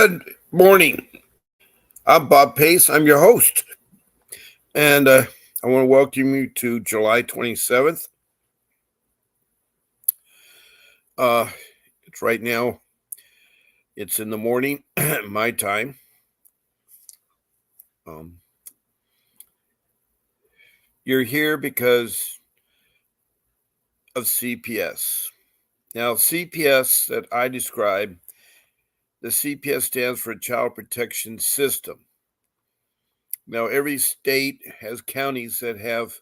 Good morning. I'm Bob Pace. I'm your host. And I want to welcome you to July 27th. It's right now, it's in the morning, my time. You're here because of CPS. Now, CPS that I describe, the CPS stands for Child Protection System. Now, every state has counties that have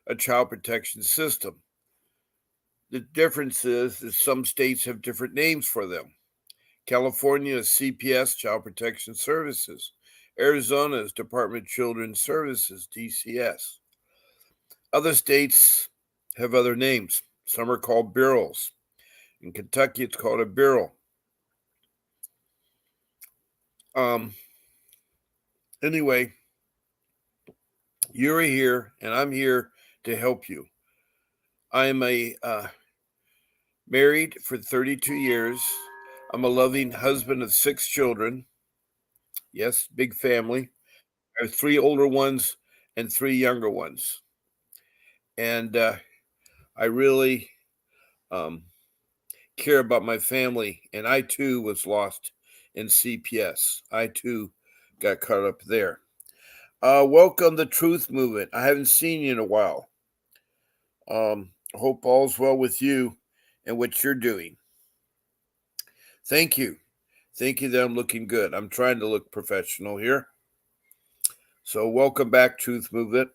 a child protection system. The difference is some states have different names for them. California is CPS, Child Protection Services. Arizona is Department of Children's Services, DCS. Other states have other names. Some are called bureaus. In Kentucky, it's called a bureau. Anyway, you're here, and I'm here to help you. I'm married for 32 years. I'm a loving husband of 6 children. Yes, big family. I have 3 older ones and 3 younger ones. And I really care about my family. And I, too, was lost in CPS. I, too, got caught up there. Welcome to Truth Movement. I haven't seen you in a while. Hope all's well with you and what you're doing. Thank you. Thank you that I'm looking good. I'm trying to look professional here. So welcome back, Truth Movement.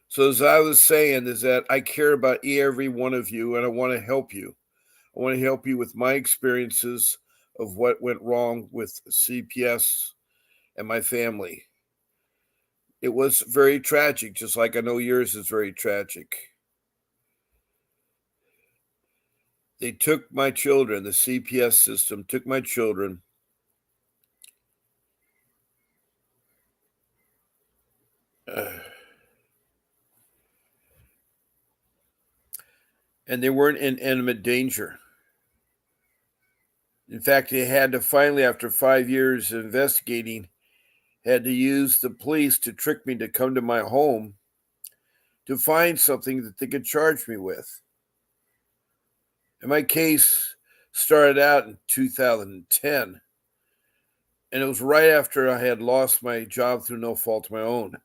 So as I was saying, is that I care about every one of you, and I want to help you. I want to help you with my experiences of what went wrong with CPS and my family. It was very tragic, just like I know yours is very tragic. They took my children, the CPS system took my children. And they weren't in imminent danger. In fact, they had to finally, after 5 years of investigating, had to use the police to trick me to come to my home to find something that they could charge me with. And my case started out in 2010, and it was right after I had lost my job through no fault of my own.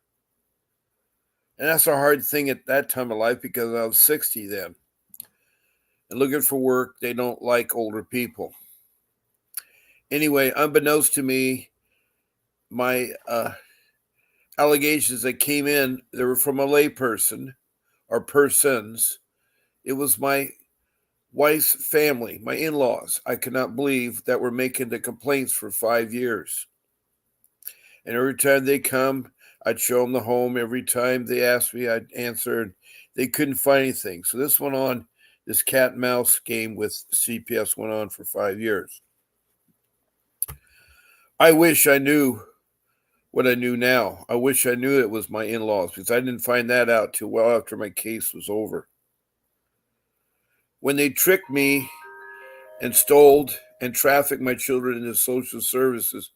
And that's a hard thing at that time of life because I was 60 then. And looking for work, they don't like older people. Anyway, unbeknownst to me, my allegations that came in, they were from a layperson or persons. It was my wife's family, my in-laws. I could not believe that were making the complaints for 5 years. And every time they come, I'd show them the home. Every time they asked me, I'd answer. And they couldn't find anything. So this went on, this cat and mouse game with CPS went on for 5 years. I wish I knew what I knew now. I wish I knew it was my in-laws because I didn't find that out till well after my case was over. When they tricked me and stole and trafficked my children into social services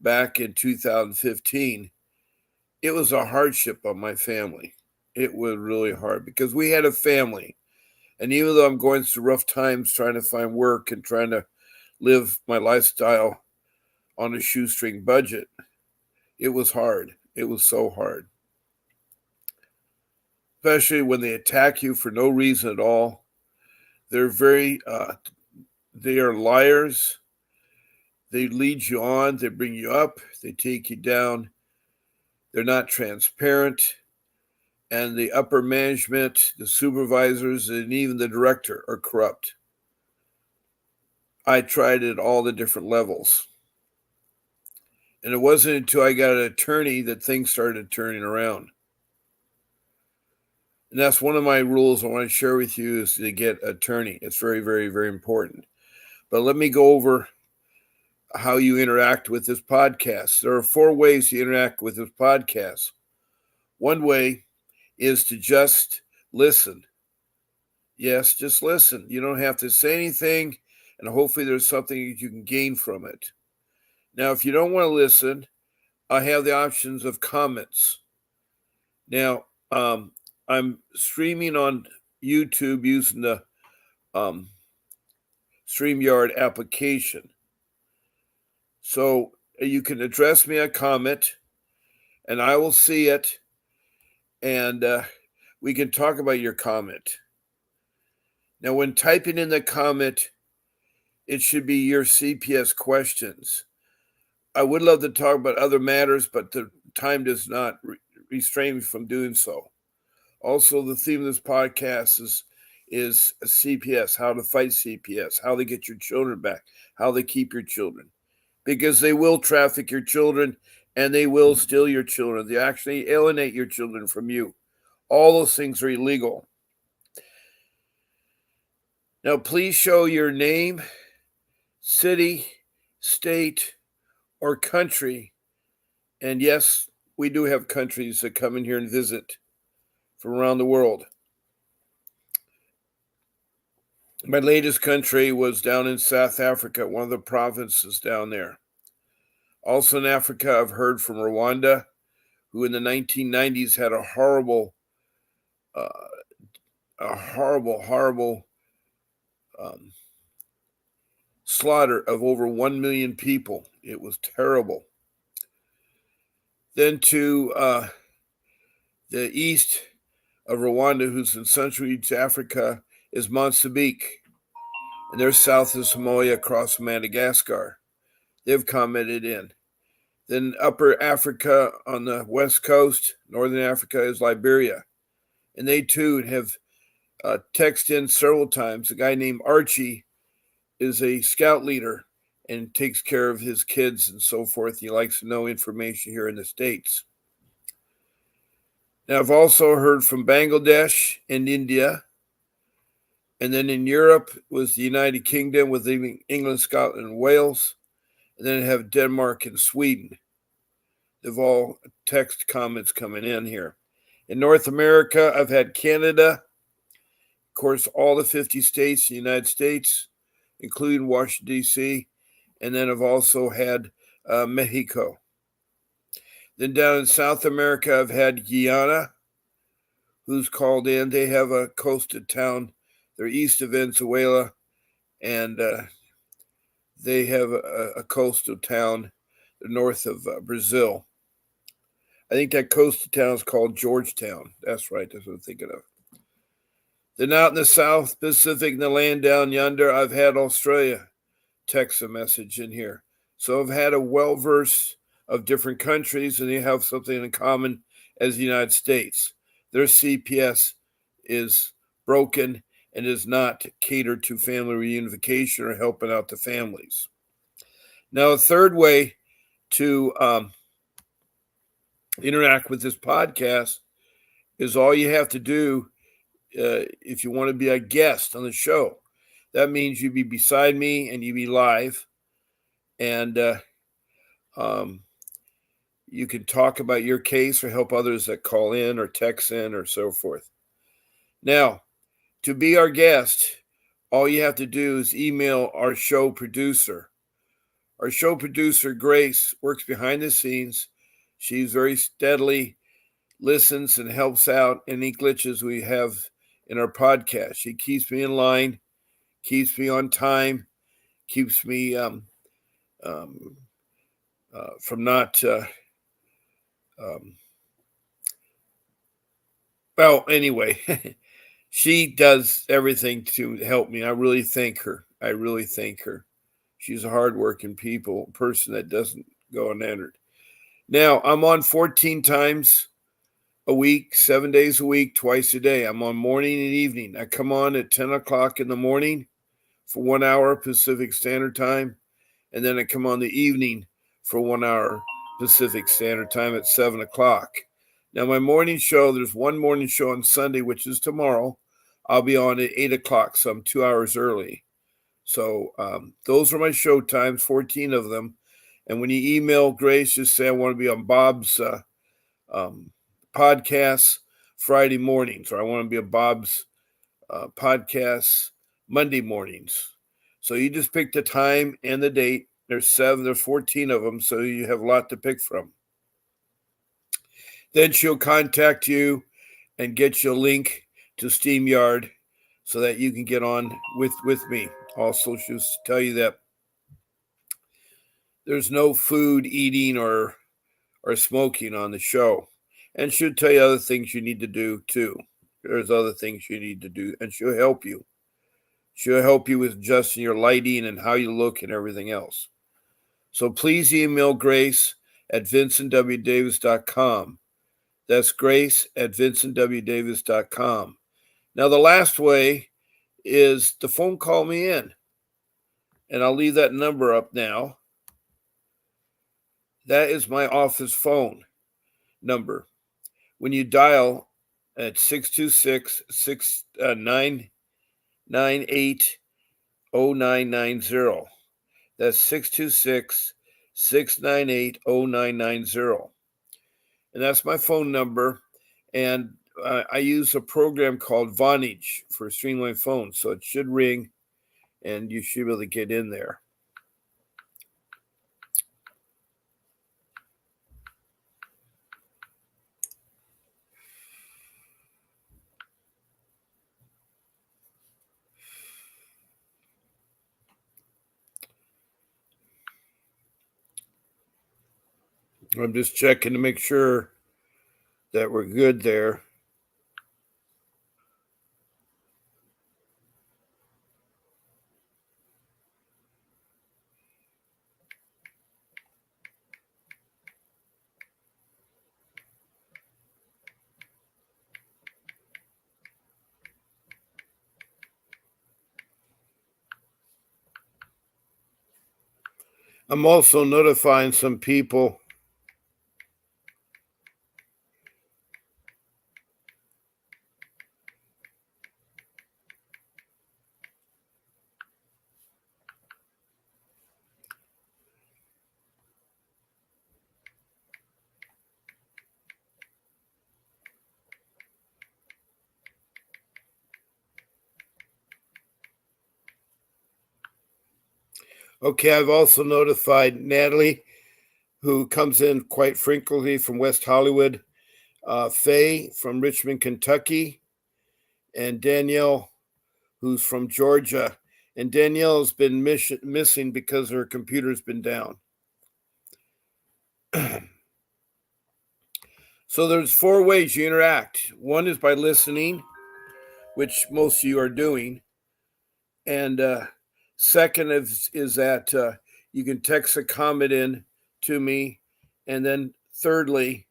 back in 2015, it was a hardship on my family. It was really hard because we had a family. And even though I'm going through rough times trying to find work and trying to live my lifestyle on a shoestring budget, it was hard. It was so hard. Especially when they attack you for no reason at all. They're they are liars. They lead you on. They bring you up. They take you down. They're not transparent. And the upper management, the supervisors, and even the director are corrupt. I tried it at all the different levels. And it wasn't until I got an attorney that things started turning around. And that's one of my rules I want to share with you is to get an attorney. It's very, very, very important. But let me go over how you interact with this podcast. There are 4 ways you interact with this podcast. One way is to just listen. Yes, just listen. You don't have to say anything. and hopefully there's something that you can gain from it. Now, if you don't want to listen, I have the options of comments. Now, I'm streaming on YouTube using the StreamYard application. So you can address me a comment, and I will see it, and we can talk about your comment. Now, when typing in the comment, it should be your CPS questions. I would love to talk about other matters, but the time does not restrain me from doing so. Also, the theme of this podcast is CPS, how to fight CPS, how to get your children back, how to keep your children. Because they will traffic your children and they will steal your children. They actually alienate your children from you. All those things are illegal. Now, please show your name, city, state, or country. And yes, we do have countries that come in here and visit from around the world. My latest country was down in South Africa, one of the provinces down there. Also in Africa, I've heard from Rwanda, who in the 1990s had a horrible slaughter of over 1 million people. It was terrible. Then to the east of Rwanda, who's in Central East Africa, is Mozambique. And they're south of Somalia across Madagascar. They've commented in. Then Upper Africa on the west coast, Northern Africa, is Liberia. And they too have texted in several times. A guy named Archie is a scout leader and takes care of his kids and so forth. He likes to know information here in the States. Now, I've also heard from Bangladesh and India. And then in Europe was the United Kingdom with England, Scotland, and Wales. And then I have Denmark and Sweden. They've all text comments coming in here. In North America, I've had Canada, of course, all the 50 states in the United States, including Washington, D.C., and then I've also had Mexico. Then down in South America, I've had Guyana, who's called in. They have a coastal town. They're east of Venezuela, and they have a coastal town north of Brazil. I think that coastal town is called Georgetown. That's right. That's what I'm thinking of. Then out in the South Pacific, in the land down yonder, I've had Australia text a message in here. So I've had a well-verse of different countries, and they have something in common as the United States. Their CPS is broken and is not catered to family reunification or helping out the families. Now, a third way to interact with this podcast is all you have to do if you want to be a guest on the show. That means you be beside me and you be live, and you can talk about your case or help others that call in or text in or so forth. Now, to be our guest, all you have to do is email our show producer. Our show producer, Grace, works behind the scenes. She's very steadily listens and helps out any glitches we have in our podcast. She keeps me in line, keeps me on time, keeps me from not. Well, anyway, she does everything to help me. I really thank her. She's a hardworking person that doesn't go unentered. Now, I'm on 14 times a week, 7 days a week, twice a day. I'm on morning and evening. I come on at 10 o'clock in the morning for 1 hour Pacific Standard Time. And then I come on the evening for 1 hour Pacific Standard Time at 7 o'clock. Now, my morning show, there's one morning show on Sunday, which is tomorrow. I'll be on at 8 o'clock, so I'm 2 hours early. So those are my show times, 14 of them. And when you email Grace, just say I want to be on Bob's podcast Friday mornings, or I want to be on Bob's podcast Monday mornings. So you just pick the time and the date. There's 14 of them, so you have a lot to pick from. Then she'll contact you and get you a link to StreamYard so that you can get on with me. Also, she'll tell you that there's no food eating or smoking on the show. And she'll tell you other things you need to do too. There's other things you need to do, and she'll help you. She'll help you with adjusting your lighting and how you look and everything else. So please email Grace at vincentwdavis.com. That's Grace at vincentwdavis.com. Now, the last way is to phone call me in. And I'll leave that number up now. That is my office phone number. When you dial at 626-998-0990. That's 626-698-0990. And that's my phone number. And I use a program called Vonage for Streamline Phone. So it should ring and you should be able to get in there. I'm just checking to make sure that we're good there. I'm also notifying some people. Okay, I've also notified Natalie, who comes in quite frequently from West Hollywood, Faye from Richmond, Kentucky, and Danielle, who's from Georgia. And Danielle's been missing because her computer's been down. So there's 4 ways you interact. One is by listening, which most of you are doing. And second is that you can text a comment in to me. And then thirdly,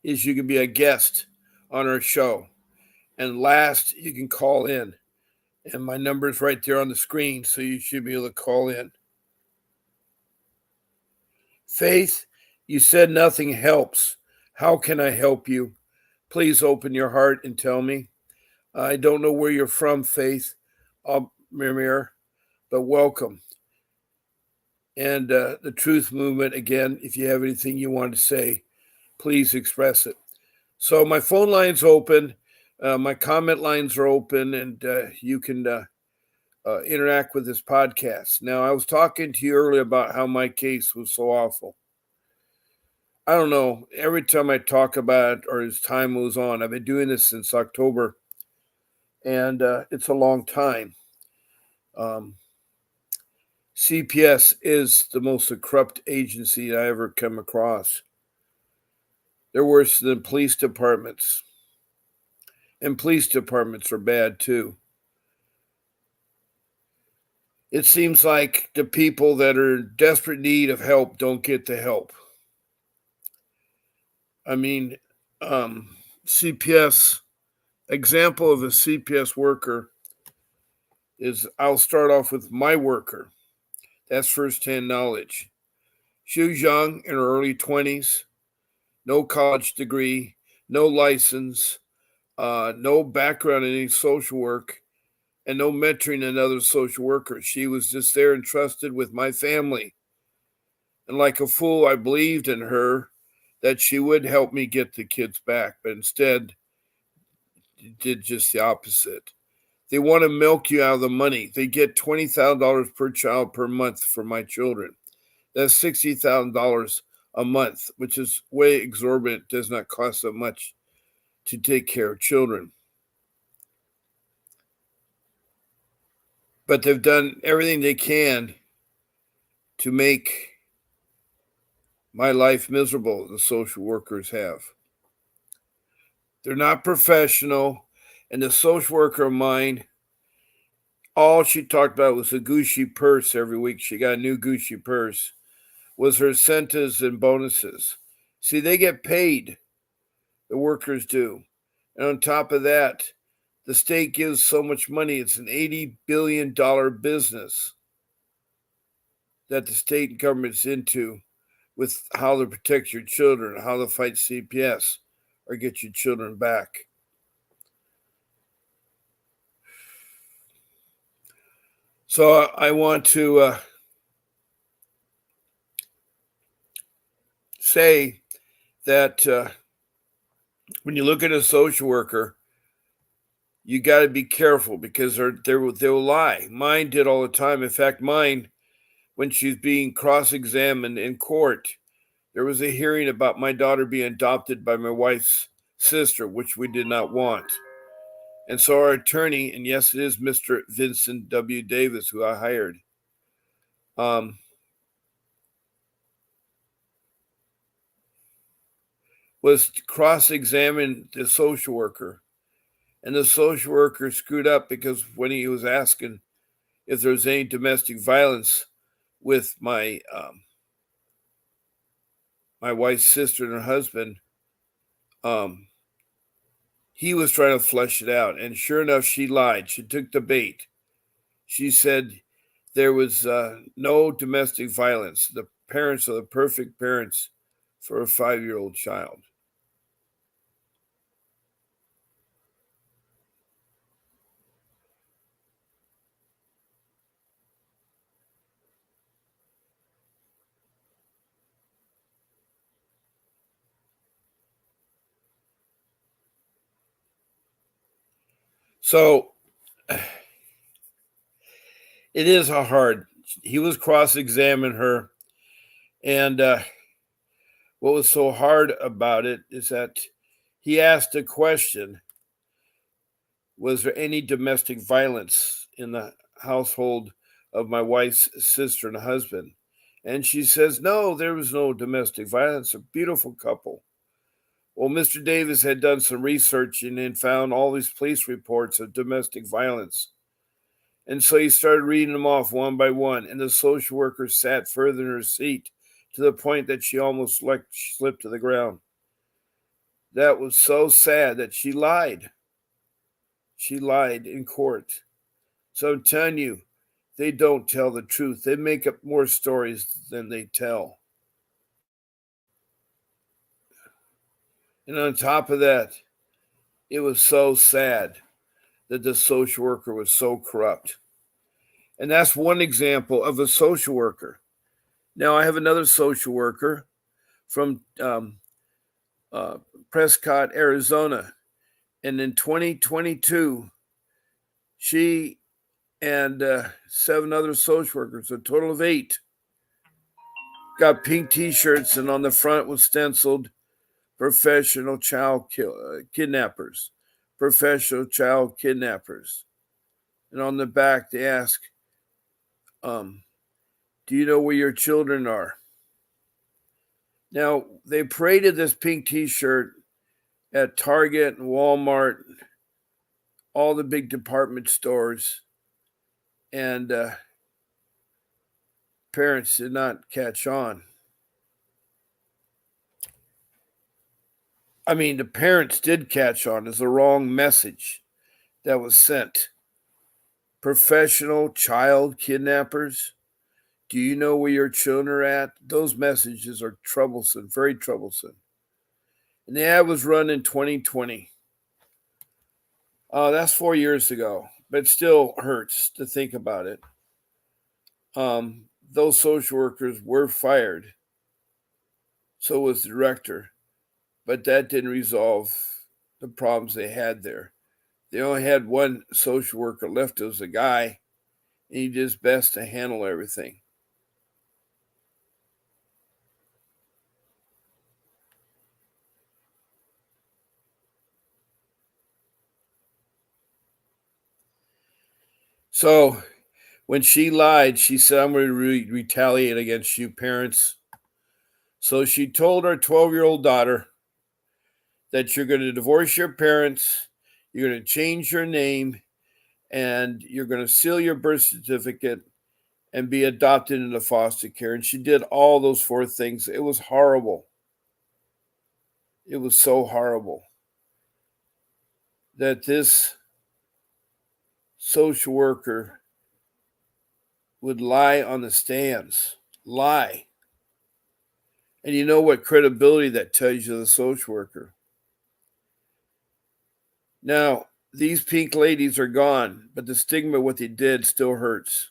is you can be a guest on our show. And last, you can call in. And my number is right there on the screen, so you should be able to call in. Faith, you said nothing helps. How can I help you? Please open your heart and tell me. I don't know where you're from, Faith, Mimir, but welcome. And the Truth Movement, again, if you have anything you want to say, please express it. So my phone line's open. My comment lines are open, and you can interact with this podcast. Now, I was talking to you earlier about how my case was so awful. I don't know. Every time I talk about it or as time moves on, I've been doing this since October, and it's a long time. CPS is the most corrupt agency I ever come across. They're worse than police departments. And police departments are bad too. It seems like the people that are in desperate need of help don't get the help. I mean, CPS, example of a CPS worker is, I'll start off with my worker. That's firsthand knowledge. She was young, in her early 20s, no college degree, no license, no background in any social work, and no mentoring in other social workers. She was just there entrusted with my family. And like a fool, I believed in her that she would help me get the kids back. But instead, did just the opposite. They want to milk you out of the money. They get $20,000 per child per month for my children. That's $60,000 a month, which is way exorbitant. Does not cost so much to take care of children. But they've done everything they can to make my life miserable, the social workers have. They're not professional, and the social worker of mine, all she talked about was a Gucci purse every week. She got a new Gucci purse, was her incentives and bonuses. See, they get paid, the workers do. And on top of that, the state gives so much money. It's an $80 billion business that the state government's into with how to protect your children, how to fight CPS or get your children back. So I want to say that when you look at a social worker, you got to be careful because they'll lie. Mine did all the time. In fact, mine, when she's being cross-examined in court, there was a hearing about my daughter being adopted by my wife's sister, which we did not want. And so our attorney, and yes, it is Mr. Vincent W. Davis, who I hired, was to cross-examine the social worker. And the social worker screwed up because when he was asking if there was any domestic violence with my wife's sister and her husband, he was trying to flesh it out. And sure enough, she lied. She took the bait. She said there was no domestic violence. The parents are the perfect parents for a 5-year-old child. So it is a hard. He was cross-examining her, and what was so hard about it is that he asked a question: was there any domestic violence in the household of my wife's sister and husband? And she says, no, there was no domestic violence. A beautiful couple. Well, Mr. Davis had done some research and found all these police reports of domestic violence. And so he started reading them off one by one. And the social worker sat further in her seat to the point that she almost slipped to the ground. That was so sad that she lied. She lied in court. So I'm telling you, they don't tell the truth. They make up more stories than they tell. And on top of that, it was so sad that the social worker was so corrupt. And that's one example of a social worker. Now, I have another social worker from Prescott, Arizona. And in 2022, she and 7 other social workers, a total of 8, got pink T-shirts, and on the front was stenciled professional child kidnappers, professional child kidnappers. And on the back, they ask, do you know where your children are? Now, they paraded this pink T-shirt at Target and Walmart, all the big department stores, and parents did not catch on. I mean, the parents did catch on as the wrong message that was sent. Professional child kidnappers. Do you know where your children are at? Those messages are troublesome, very troublesome. And the ad was run in 2020. That's 4 years ago, but it still hurts to think about it. Those social workers were fired. So was the director. But that didn't resolve the problems they had there. They only had one social worker left. It was a guy, and he did his best to handle everything. So when she lied, she said, "I'm going to retaliate against you parents." So she told her 12-year-old daughter that you're going to divorce your parents, you're going to change your name, and you're going to seal your birth certificate and be adopted into foster care. And she did all those 4 things. It was horrible. It was so horrible that this social worker would lie on the stands. Lie. And you know what credibility that tells you, the social worker. Now, these pink ladies are gone, but the stigma of what they did still hurts.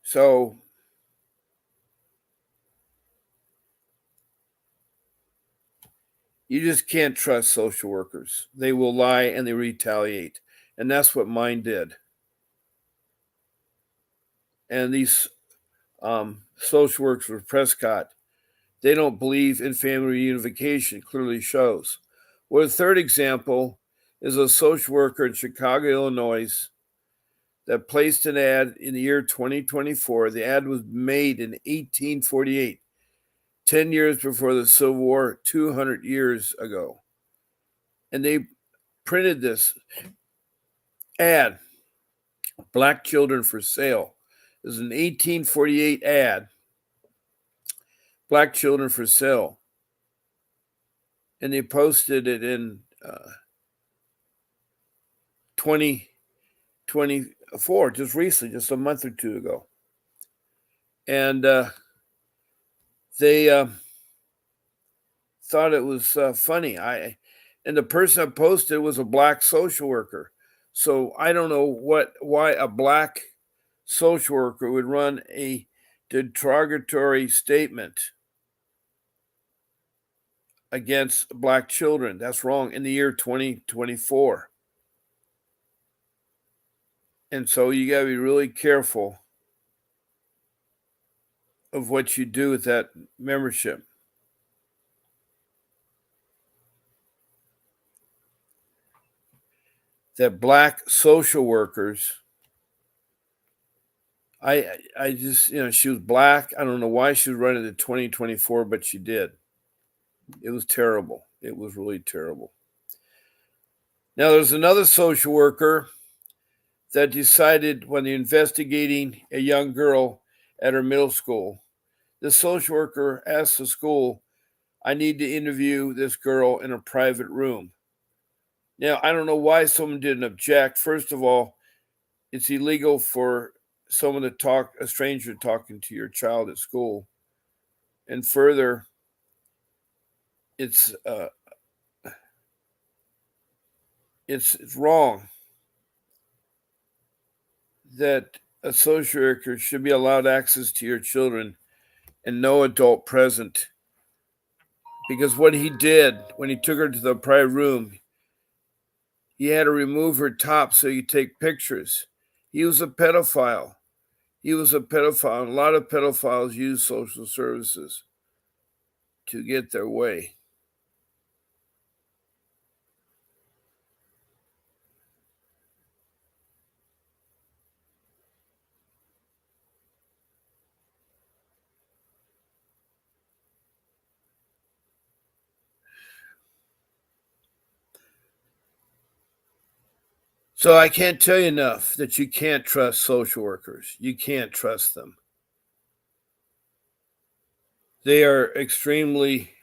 So you just can't trust social workers. They will lie and they retaliate. And that's what mine did. And these social workers with Prescott, they don't believe in family reunification, clearly shows. Well, the third example is a social worker in Chicago, Illinois, that placed an ad in the year 2024. The ad was made in 1848, 10 years before the Civil War, 200 years ago. And they printed this ad, Black Children for Sale. It was an 1848 ad, Black Children for Sale. And they posted it in 2024, just recently, just a month or two ago. And they thought it was funny. And the person that posted was a black social worker. So I don't know why a black social worker would run a derogatory statement against black children. That's wrong in the year 2024. And so you got to be really careful of what you do with that membership. That black social workers, I just, she was black. I don't know why she was running to 2024, but she did. It was terrible. It was really terrible. Now, there's another social worker that decided when they're investigating a young girl at her middle school, the social worker asked the school, "I need to interview this girl in a private room." Now, I don't know why someone didn't object. First of all, it's illegal for someone to talk, a stranger talking to your child at school. And further, it's wrong that a social worker should be allowed access to your children and no adult present. Because what he did when he took her to the private room, he had to remove her top so he could take pictures. He was a pedophile. He was a pedophile. And a lot of pedophiles use social services to get their way. So I can't tell you enough that you can't trust social workers. You can't trust them. They are extremely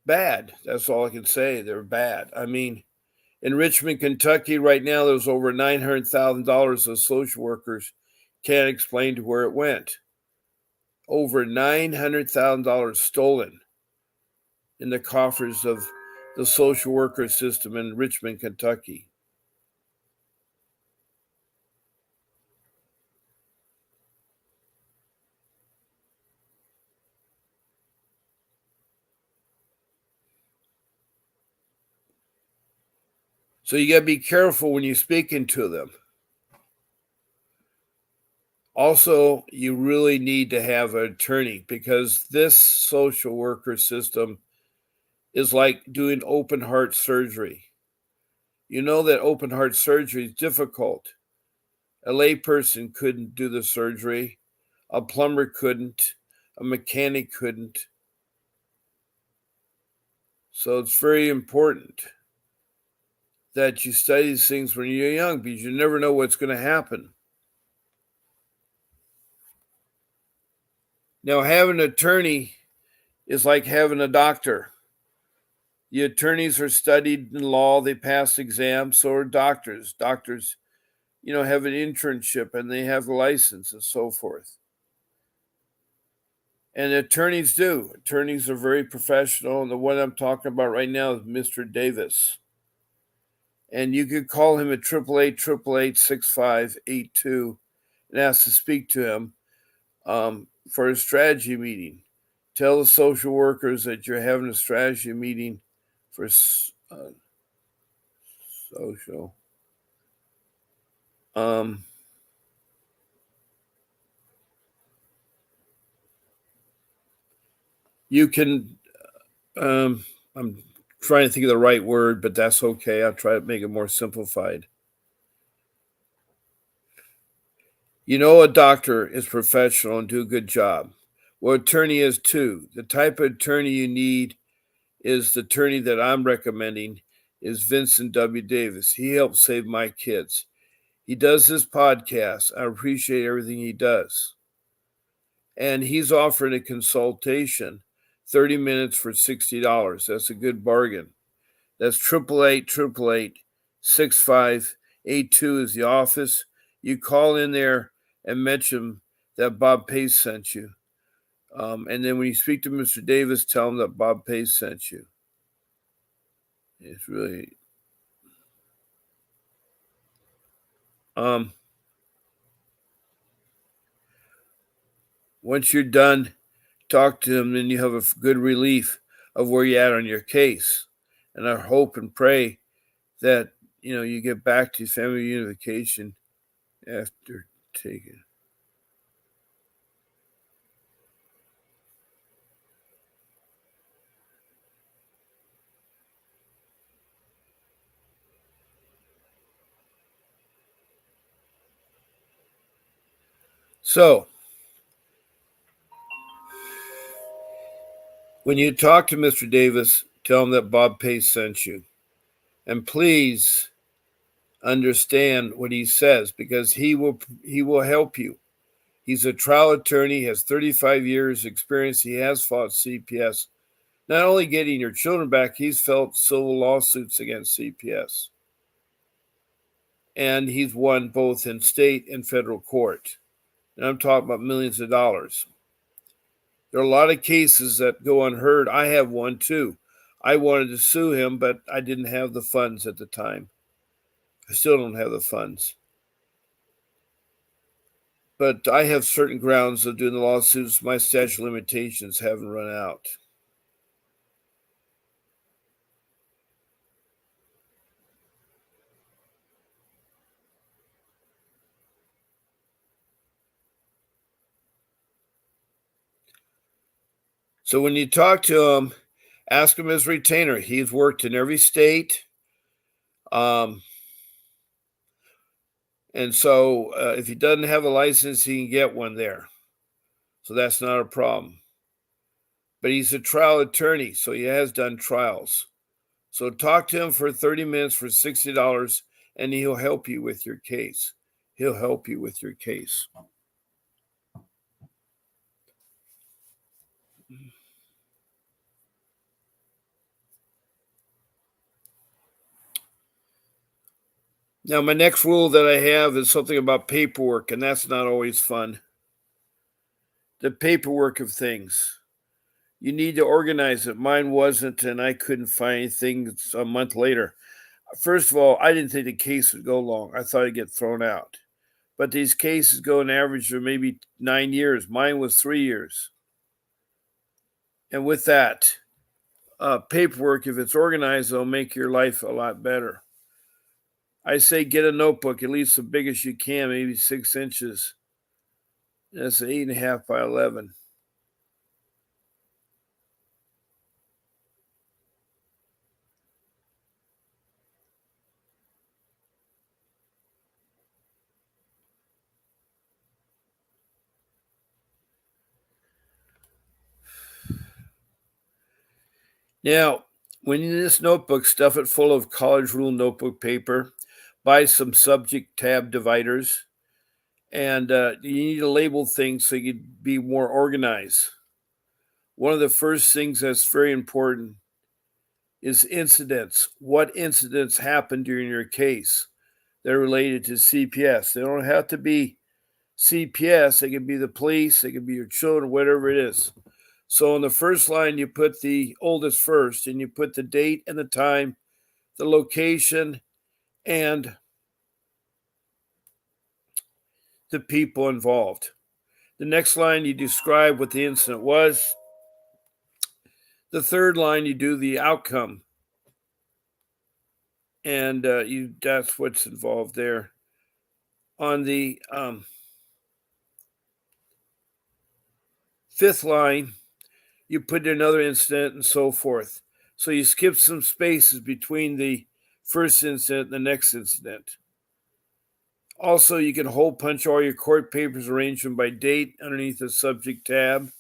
bad. That's all I can say. They're bad. I mean, in Richmond, Kentucky, right now, there's over $900,000 of social workers can't explain to where it went. Over $900,000 stolen in the coffers of the social worker system in Richmond, Kentucky. So you got to be careful when you're speaking to them. Also, you really need to have an attorney because this social worker system is like doing open heart surgery. You know that open heart surgery is difficult. A layperson couldn't do the surgery, a plumber couldn't, a mechanic couldn't. So it's very important that you study these things when you're young because you never know what's going to happen. Now, having an attorney is like having a doctor. The attorneys are studied in law, they pass exams, so are doctors. Doctors, have an internship and they have a license and so forth. And attorneys do. Attorneys are very professional. And the one I'm talking about right now is Mr. Davis. And you could call him at 888-888-6582 and ask to speak to him for a strategy meeting. Tell the social workers that you're having a strategy meeting for social. You can, I'm trying to think of the right word, but that's okay. I'll try to make it more simplified. A doctor is professional and do a good job. Well, attorney is too. The type of attorney you need is the attorney that I'm recommending is Vincent W. Davis. He helped save my kids. He does this podcast. I appreciate everything he does. And he's offering a consultation, 30 minutes for $60. That's a good bargain. That's 888-888-6582 is the office. You call in there and mention that Bob Pace sent you. And then when you speak to Mr. Davis, tell him that Bob Pace sent you. It's really... once you're done, talk to him, then you have a good relief of where you're at on your case. And I hope and pray that, you get back to family unification after taking. So, when you talk to Mr. Davis, tell him that Bob Pace sent you. And please understand what he says because he will help you. He's a trial attorney, has 35 years experience. He has fought CPS. Not only getting your children back, he's fought civil lawsuits against CPS. And he's won both in state and federal court. And I'm talking about millions of dollars. There are a lot of cases that go unheard. I have one too. I wanted to sue him, but I didn't have the funds at the time. I still don't have the funds. But I have certain grounds of doing the lawsuits. My statute of limitations haven't run out. So when you talk to him, ask him his retainer. He's worked in every state. And so if he doesn't have a license, he can get one there. So that's not a problem. But he's a trial attorney, so he has done trials. So talk to him for 30 minutes for $60, and he'll help you with your case. He'll help you with your case. Now, my next rule that I have is something about paperwork, and that's not always fun. The paperwork of things. You need to organize it. Mine wasn't, and I couldn't find anything a month later. First of all, I didn't think the case would go long. I thought it'd get thrown out. But these cases go on average for maybe 9 years. Mine was 3 years. And with that, paperwork, if it's organized, it'll make your life a lot better. I say get a notebook, at least the biggest you can, maybe 6 inches. That's 8.5 by 11. Now, when in this notebook, stuff it full of college rule notebook paper, buy some subject tab dividers, and you need to label things so you can be more organized. One of the first things that's very important is incidents. What incidents happened during your case that are related to CPS? They don't have to be CPS, they can be the police, they can be your children, whatever it is. So on the first line, you put the oldest first, and you put the date and the time, the location, and the people involved. The next line, you describe what the incident was. The third line, you do the outcome, and that's what's involved there. On the fifth line, you put another incident and so forth. So you skip some spaces between the first incident and the next incident. Also, you can hole punch all your court papers, arrange them by date underneath the subject tab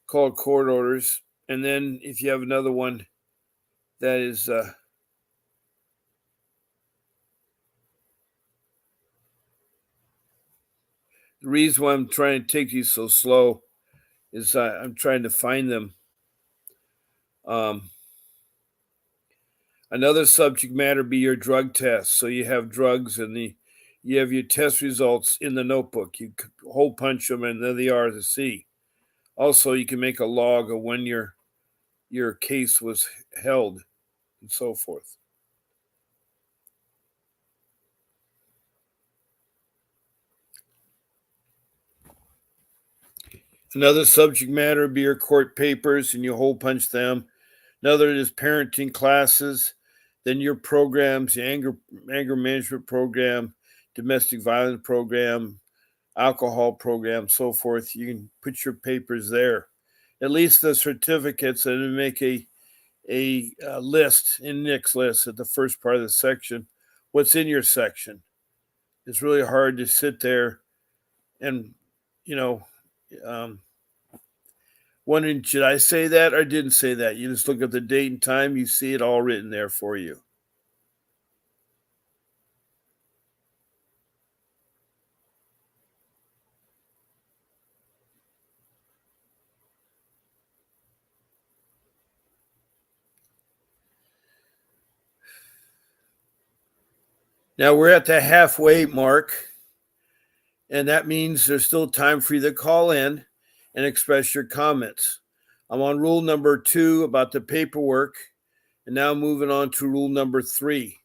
called court orders. And then if you have another one that is the reason why I'm trying to take these so slow is I'm trying to find them. Another subject matter be your drug test. So you have drugs and you have your test results in the notebook. You hole punch them and there they are to see. Also, you can make a log of when your case was held and so forth. Another subject matter be your court papers and you hole punch them. Another is parenting classes, then your programs, the anger management program, domestic violence program, alcohol program, so forth. You can put your papers there. At least the certificates, and then make a list, index list at the first part of the section. What's in your section? It's really hard to sit there and, you know, wondering, should I say that or didn't say that? You just look at the date and time, you see it all written there for you. Now we're at the halfway mark, and that means there's still time for you to call in and express your comments. I'm on rule number 2 about the paperwork, and now moving on to rule number 3.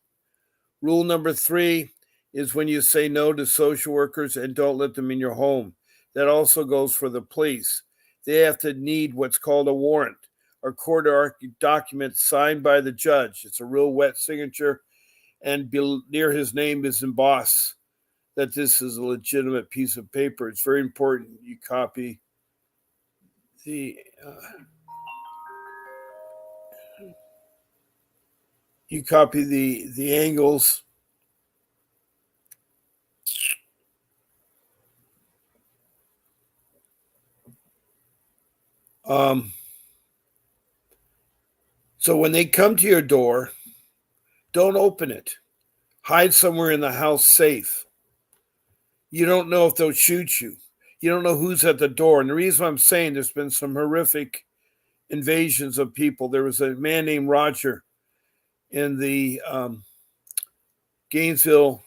Rule number 3 is when you say no to social workers and don't let them in your home. That also goes for the police. They have to need what's called a warrant or court document signed by the judge. It's a real wet signature, and near his name is embossed that this is a legitimate piece of paper. It's very important you copy the the angles. So when they come to your door, don't open it. Hide somewhere in the house safe. You don't know if they'll shoot you. You don't know who's at the door. And the reason I'm saying there's been some horrific invasions of people. There was a man named Roger in the Gainesville,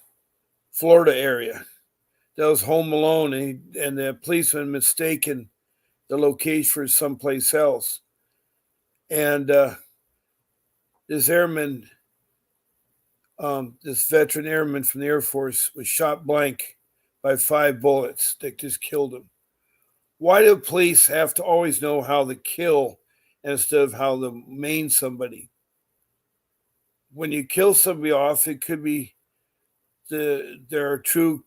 Florida area that was home alone, and the policeman mistaken the location for someplace else. And this airman, this veteran airman from the Air Force, was shot blank by 5 bullets that just killed him. Why do police have to always know how to kill instead of how to maim somebody? When you kill somebody off, it could be there are true,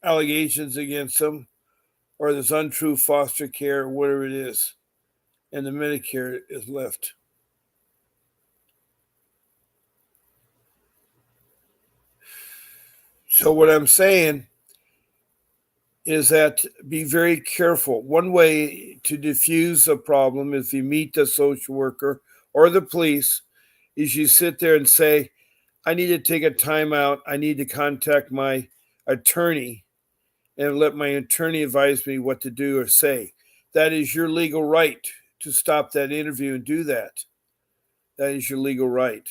allegations against them, or there's untrue foster care, or whatever it is, and the Medicare is left. So what I'm saying is that be very careful. One way to diffuse a problem, if you meet the social worker or the police, is you sit there and say, I need to take a time out. I need to contact my attorney and let my attorney advise me what to do or say. That is your legal right to stop that interview and do that. That is your legal right.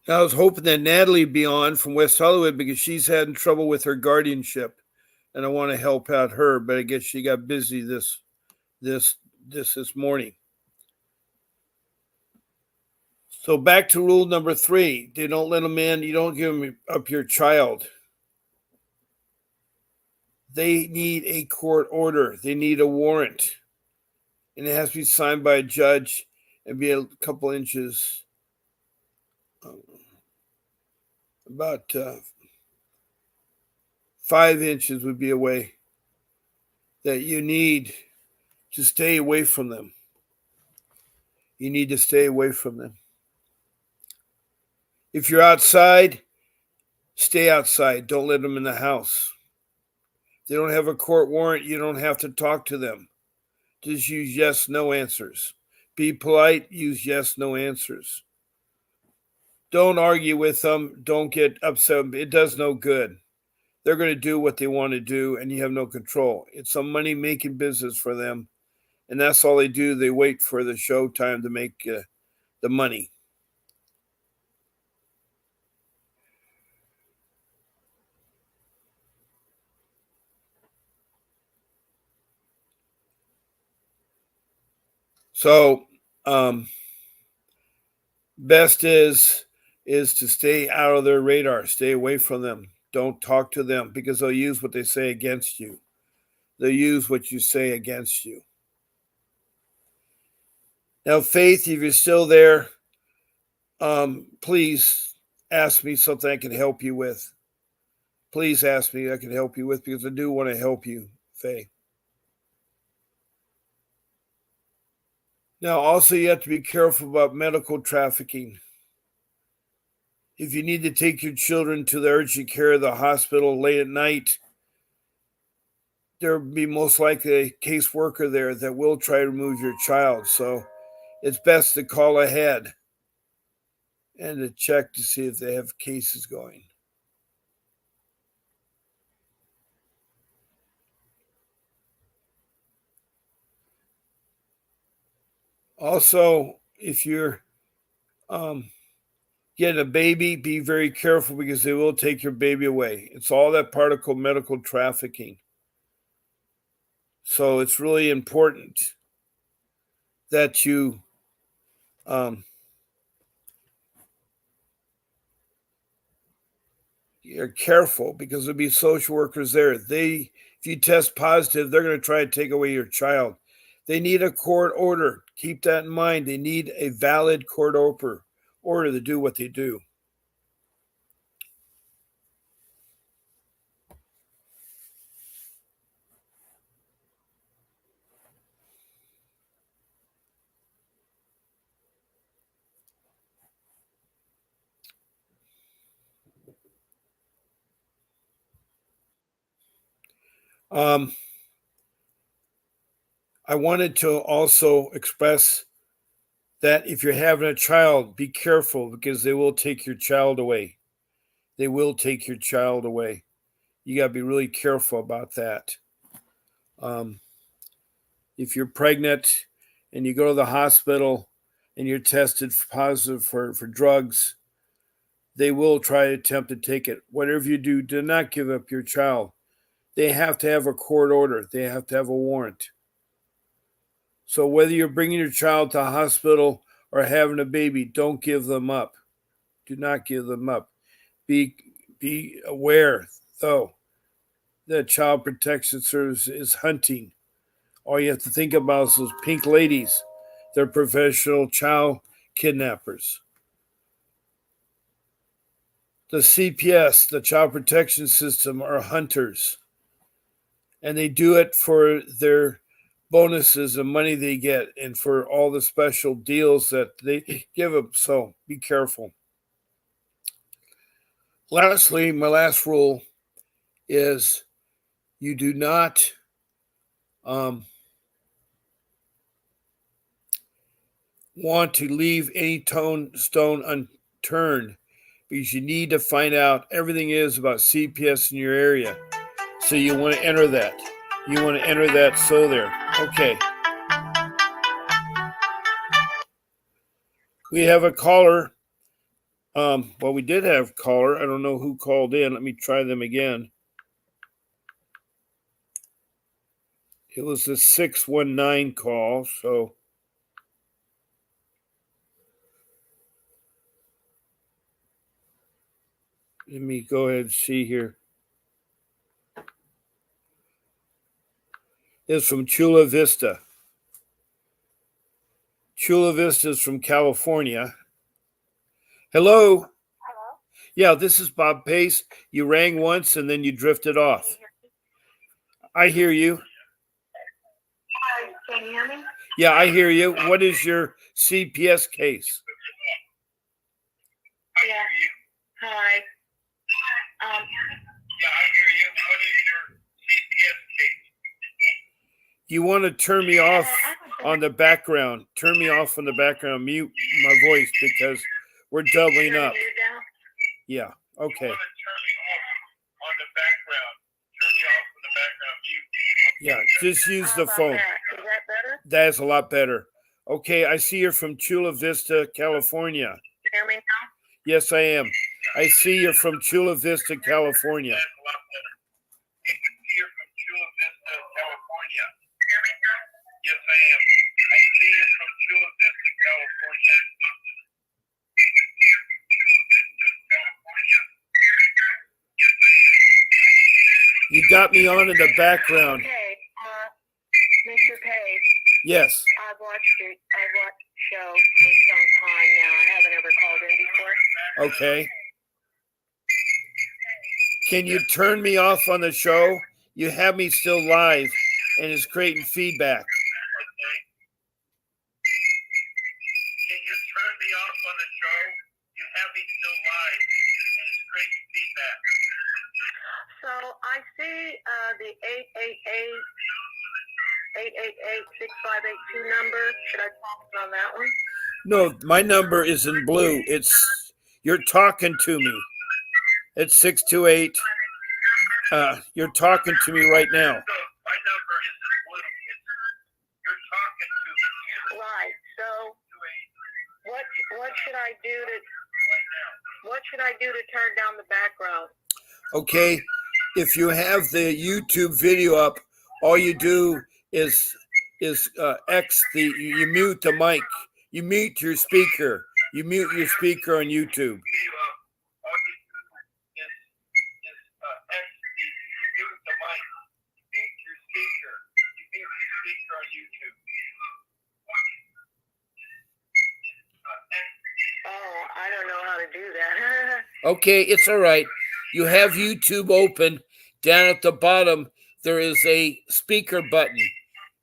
Now, I was hoping that Natalie would be on from West Hollywood because she's having trouble with her guardianship, and I want to help out her. But I guess she got busy this morning. So back to rule number 3: they don't let them in. You don't give them up your child. They need a court order. They need a warrant, and it has to be signed by a judge and be a couple inches, about 5 inches would be a way that you need to stay away from them. You need to stay away from them. If you're outside, stay outside. Don't let them in the house. If they don't have a court warrant, you don't have to talk to them. Just use yes, no answers. Be polite, use yes, no answers. Don't argue with them. Don't get upset. It does no good. They're going to do what they want to do, and you have no control. It's a money-making business for them, and that's all they do. They wait for the show time to make the money. So, best is to stay out of their radar. Stay away from them. Don't talk to them because they'll use what they say against you. They'll use what you say against you. Now, Faith, if you're still there, please ask me something I can help you with. Please ask me I can help you with because I do want to help you, Faye. Now, also, you have to be careful about medical trafficking. If you need to take your children to the urgent care of the hospital late at night, there will be most likely a caseworker there that will try to remove your child. So it's best to call ahead and to check to see if they have cases going. Also, if you're getting a baby, be very careful because they will take your baby away. It's all that particle medical trafficking. So it's really important that you you're careful because there'll be social workers there. If you test positive, they're going to try to take away your child. They need a court order. Keep that in mind. They need a valid court order to do what they do. I wanted to also express that if you're having a child, be careful because they will take your child away. They will take your child away. You got to be really careful about that. If you're pregnant and you go to the hospital and you're tested positive for drugs, they will try to attempt to take it. Whatever you do not give up your child. They have to have a court order. They have to have a warrant. So whether you're bringing your child to a hospital or having a baby, don't give them up. Do not give them up. Be aware Oh, the Child Protection Service is hunting. All you have to think about is those pink ladies. They're professional child kidnappers. The CPS, the Child Protection System, are hunters. And they do it for their bonuses and money they get and for all the special deals that they give them. So be careful. Lastly, my last rule is you do not want to leave any stone unturned because you need to find out everything is about CPS in your area. So you want to enter that. You want to enter that so there. Okay. We have a caller. Well, we did have a caller. I don't know who called in. Let me try them again. It was a 619 call, so let me go ahead and see here. It's from Chula Vista. Chula Vista is from California. Hello? Hello? Yeah, this is Bob Pace. You rang once and then you drifted off. I hear you. Hi, can you hear me? Yeah, I hear you. What is your CPS case? Yeah. Hi. Yeah, I hear you. What is your CPS case? You want to turn me off on the background. Turn me off on the background. Mute my voice because we're doubling up. Yeah, okay. You want to turn me off on the background. Turn me off on the background. Mute. Yeah, just use the phone. Is that better? That is a lot better. Okay, I see you're from Chula Vista, California. You hear me now? Yes, I am. I see you're from Chula Vista, California. You're from Chula Vista, California. Yes, I am. I see you're from Chula Vista, California. You got me on in the background. Okay, Mr. Pace. Yes. I've watched the show for some time now. I haven't ever called in before. Okay. Can you turn me off on the show? You have me still live, and it's creating feedback. Can you turn me off on the show? You have me still live, and it's creating feedback. So I see the 888-6582 number. Should I call on that one? No, my number is in blue. You're talking to me. It's 628. You're talking to me right now. My number is in blue. You're talking to me. Right. So what should I do to turn down the background? Okay. If you have the YouTube video up, all you do is you mute the mic. You mute your speaker. You mute your speaker on YouTube. Oh, I don't know how to do that. Okay, it's all right. You have YouTube open. Down at the bottom, there is a speaker button.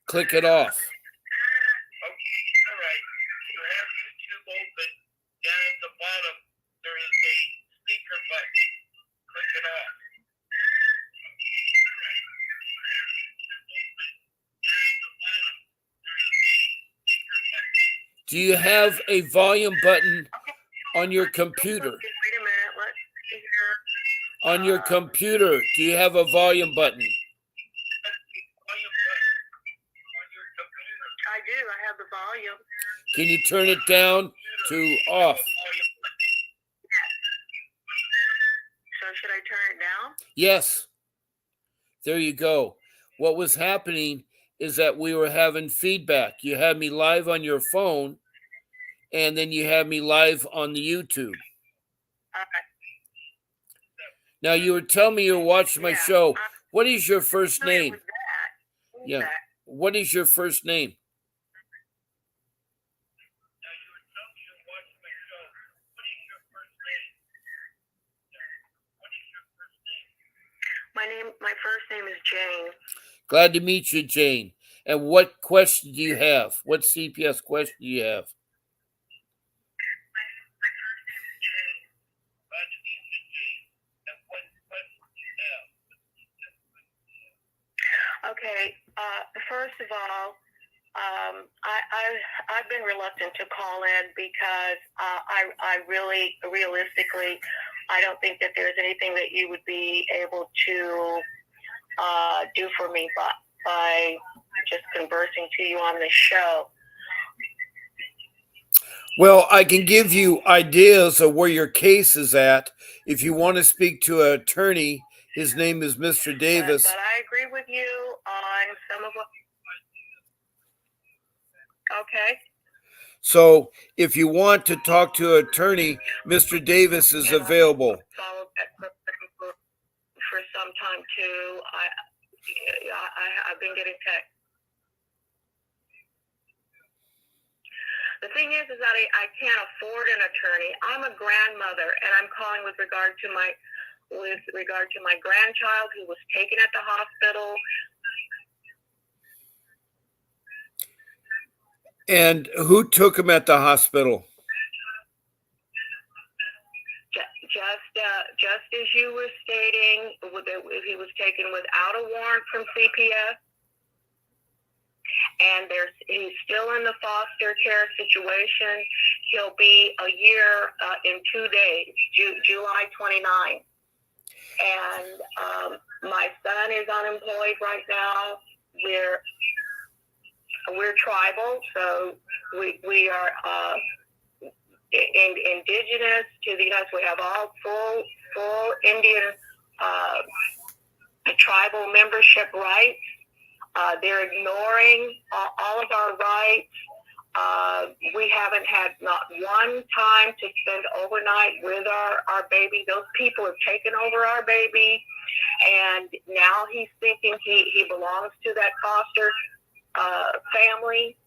Click it off. Okay, all right. You have YouTube open. Down at the bottom, there is a speaker button. Click it off. Do you have a volume button on your computer? Wait a minute. Let's see here. On your computer, do you have a volume button? I do. I have the volume. Can you turn it down to off? So should I turn it down? Yes. There you go. What was happening is that we were having feedback. You had me live on your phone, and then you had me live on the YouTube. Okay. Now, you were telling me you're watching my show. What is your first name? Yeah. What is your first name? My first name is Jane. Glad to meet you, Jane. And what question do you have? What CPS question do you have? Okay. First of all, I've been reluctant to call in because I really, realistically, I don't think that there's anything that you would be able to do for me by just conversing to you on the show. Well, I can give you ideas of where your case is at. If you want to speak to an attorney, his name is Mr. Davis. But I agree with you on some of what. Okay. So if you want to talk to an attorney, Mr. Davis is available. Followed that for some time too. I've been getting texts. The thing is that I can't afford an attorney. I'm a grandmother, and I'm calling with regard to my grandchild who was taken at the hospital. And who took him at the hospital? Just as you were stating, he was taken without a warrant from CPS, and he's still in the foster care situation. He'll be a year in 2 days, July 29th. And my son is unemployed right now. We're tribal, so we are indigenous to the United States. We have all full Indian tribal membership rights. They're ignoring all of our rights. We haven't had not one time to spend overnight with our baby. Those people have taken over our baby, and now he's thinking he belongs to that foster family.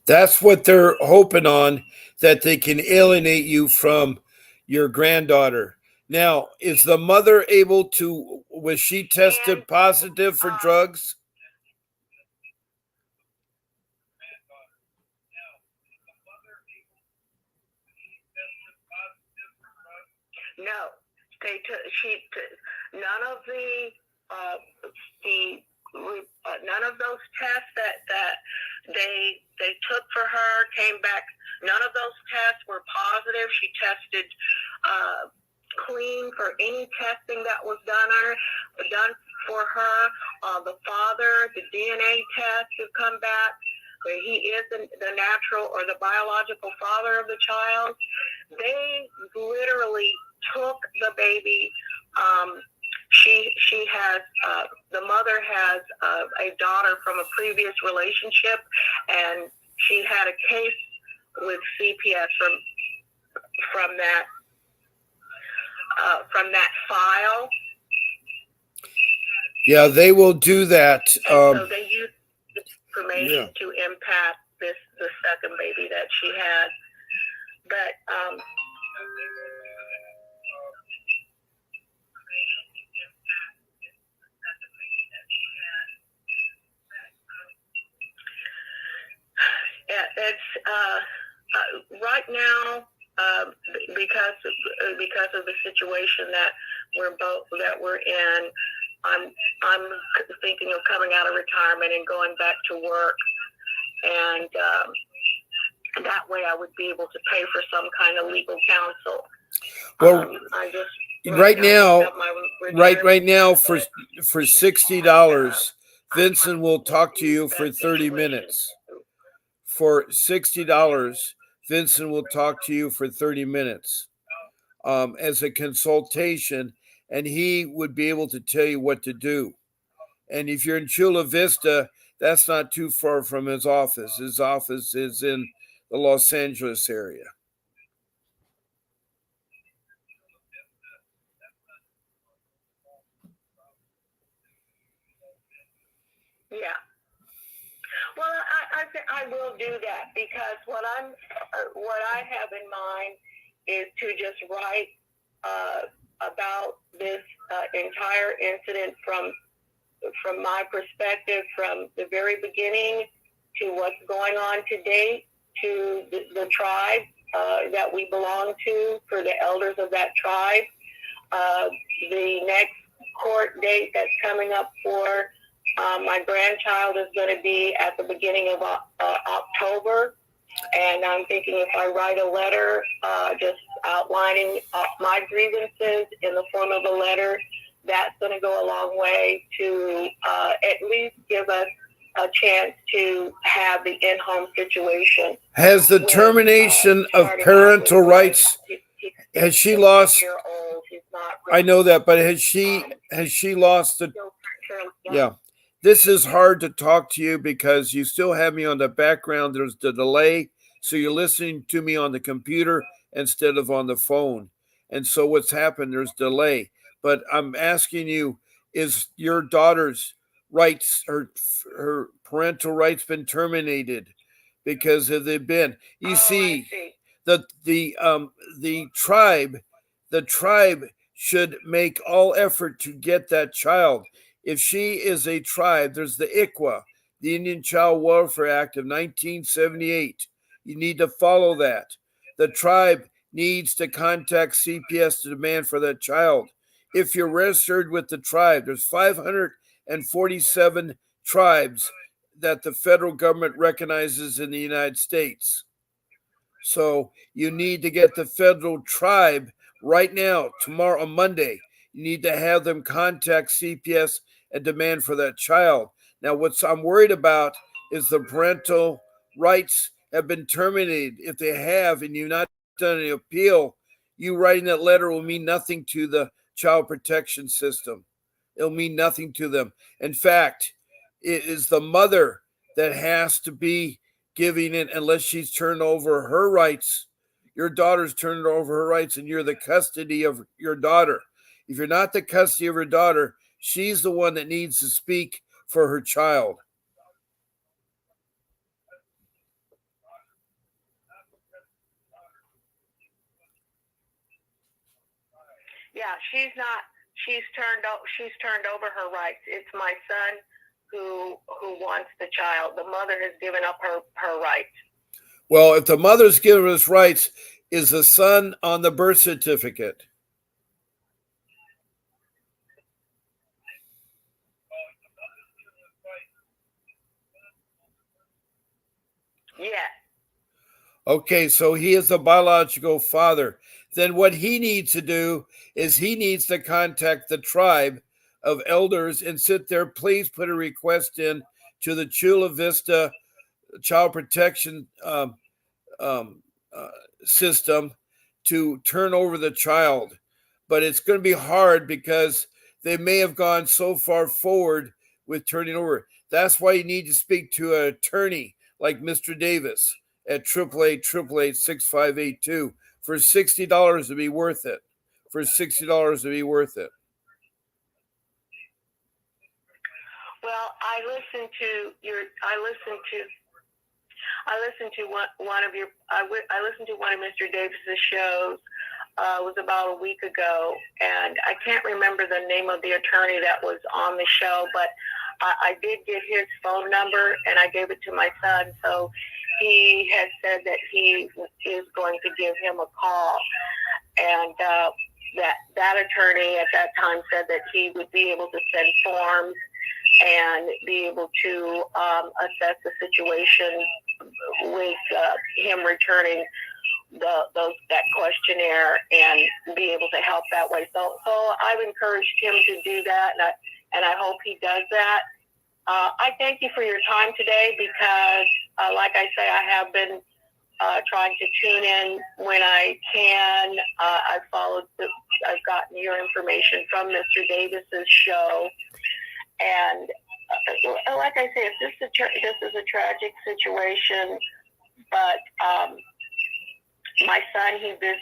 That's what they're hoping on, that they can alienate you from your granddaughter. Now, is the mother able to, was she tested positive for drugs? No, none of those tests that they took for her came back. None of those tests were positive. She tested clean for any testing that was done for her. The father, the DNA test has come back. He is the natural or the biological father of the child. They literally took the baby. She has, the mother has a daughter from a previous relationship, and she had a case with CPS from that file. Yeah, they will do that. So they use information to impact the second baby that she had. But it's right now, because of the situation that we're in. I'm thinking of coming out of retirement and going back to work, and that way I would be able to pay for some kind of legal counsel. Well, I just right now for $60, Vincent will talk to you for 30 minutes. For $60, Vincent will talk to you for 30 minutes as a consultation, and he would be able to tell you what to do. And if you're in Chula Vista, that's not too far from his office. His office is in the Los Angeles area. Yeah. Well, I will do that because what I have in mind is to just write about this entire incident from my perspective, from the very beginning to what's going on to date, to the tribe that we belong to, for the elders of that tribe. The next court date that's coming up for my grandchild is going to be at the beginning of October. And I'm thinking if I write a letter just outlining my grievances in the form of a letter, that's going to go a long way to at least give us a chance to have the in-home situation. Has the termination of parental rights, has she lost? I know that, but has she lost the? Yeah. This is hard to talk to you because you still have me on the background. There's the delay. So you're listening to me on the computer instead of on the phone. And so what's happened, there's delay. But I'm asking you, is your daughter's rights, her parental rights been terminated? Because have they been? You see, the tribe should make all effort to get that child. If she is a tribe, there's the ICWA, the Indian Child Welfare Act of 1978. You need to follow that. The tribe needs to contact CPS to demand for that child. If you're registered with the tribe, there's 547 tribes that the federal government recognizes in the United States. So you need to get the federal tribe right now, tomorrow, on Monday. You need to have them contact CPS and demand for that child. Now, what I'm worried about is the parental rights have been terminated. If they have, and you've not done an appeal, you writing that letter will mean nothing to the child protection system. It'll mean nothing to them. In fact, it is the mother that has to be giving it unless she's turned over her rights. Your daughter's turned over her rights and you're the custody of your daughter. If you're not the custody of her daughter, she's the one that needs to speak for her child. Yeah, she's not. She's turned over her rights. It's my son who wants the child. The mother has given up her rights. Well, if the mother's given us rights, is the son on the birth certificate? Yes. Okay, so he is the biological father. Then what he needs to do is he needs to contact the tribe of elders and sit there. Please put a request in to the Chula Vista Child Protection system to turn over the child. But it's going to be hard because they may have gone so far forward with turning over. That's why you need to speak to an attorney like Mr. Davis at 888-888-6582 for $60 to be worth it. For $60 to be worth it. Well, I listened to one of Mr. Davis's shows. It was about a week ago, and I can't remember the name of the attorney that was on the show, but I did get his phone number and I gave it to my son. So he has said that he is going to give him a call, and that attorney at that time said that he would be able to send forms and be able to assess the situation with him returning that questionnaire and be able to help that way. So I've encouraged him to do that, and I hope he does that. I thank you for your time today because, like I say, I have been trying to tune in when I can. I've gotten your information from Mr. Davis's show, and like I say, this is a tragic situation, but my son, he does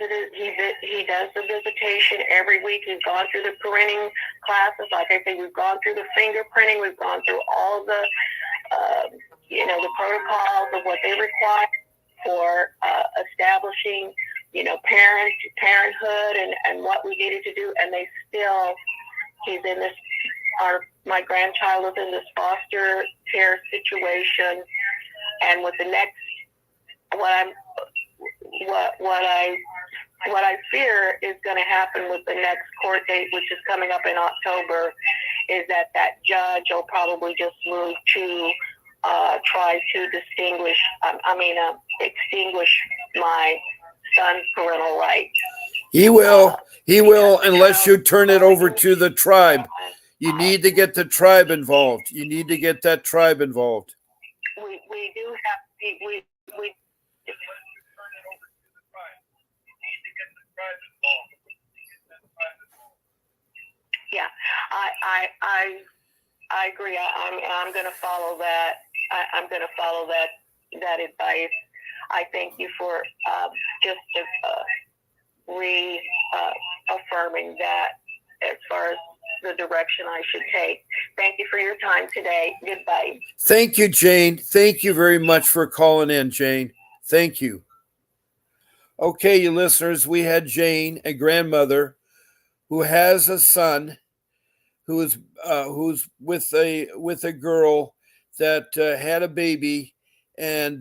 the visitation every week. He's gone through the parenting classes. Like I say, we've gone through the fingerprinting. We've gone through all the, the protocols of what they require for establishing, parenthood and what we needed to do. And he's in this, my grandchild is in this foster care situation. And with the next, what I fear is going to happen with the next court date, which is coming up in October, is that judge will probably just move to try to extinguish my son's parental rights. He will, unless you turn it over to the tribe. You need to get the tribe involved. You need to get that tribe involved. We do have, we yeah, I agree. I'm going to follow that. I'm going to follow that advice. I thank you for just reaffirming that as far as the direction I should take. Thank you for your time today. Goodbye. Thank you, Jane. Thank you very much for calling in, Jane. Thank you. Okay, you listeners, we had Jane, a grandmother who has a son who's with a girl that had a baby, and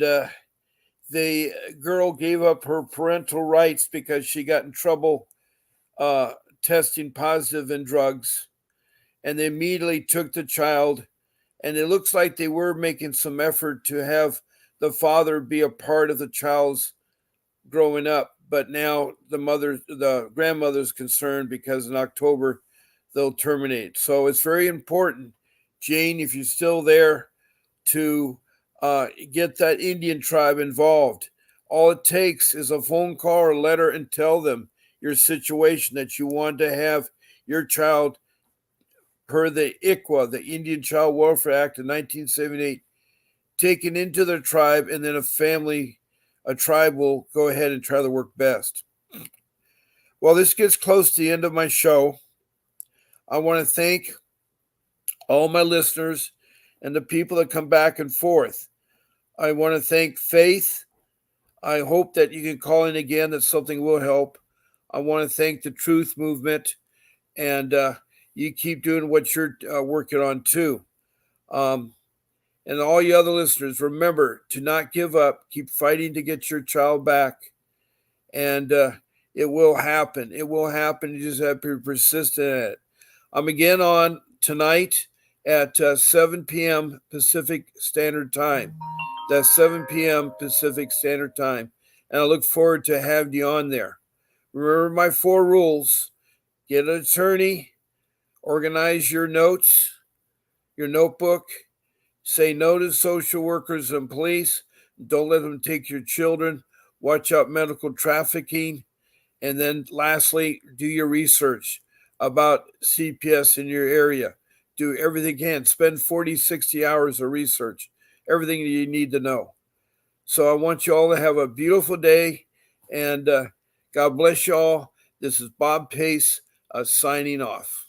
the girl gave up her parental rights because she got in trouble testing positive in drugs, and they immediately took the child, and it looks like they were making some effort to have the father be a part of the child's growing up, but now the grandmother's concerned because in October they'll terminate. So it's very important, Jane, if you're still there, to get that Indian tribe involved. All it takes is a phone call or a letter and tell them your situation, that you want to have your child, per the ICWA, the Indian Child Welfare Act of 1978, taken into their tribe, and then a tribe will go ahead and try to work best. Well, this gets close to the end of my show. I want to thank all my listeners and the people that come back and forth. I want to thank Faith. I hope that you can call in again, that something will help. I want to thank the Truth Movement, and you keep doing what you're working on too. And all you other listeners, remember to not give up. Keep fighting to get your child back. And it will happen. It will happen. You just have to be persistent at it. I'm again on tonight at 7 p.m. Pacific Standard Time. That's 7 p.m. Pacific Standard Time. And I look forward to having you on there. Remember my 4 rules. Get an attorney. Organize your notes, your notebook. Say no to social workers and police. Don't let them take your children. Watch out medical trafficking. And then lastly, do your research about CPS in your area. Do everything you can. Spend 40, 60 hours of research. Everything you need to know. So I want you all to have a beautiful day. And God bless you all. This is Bob Pace signing off.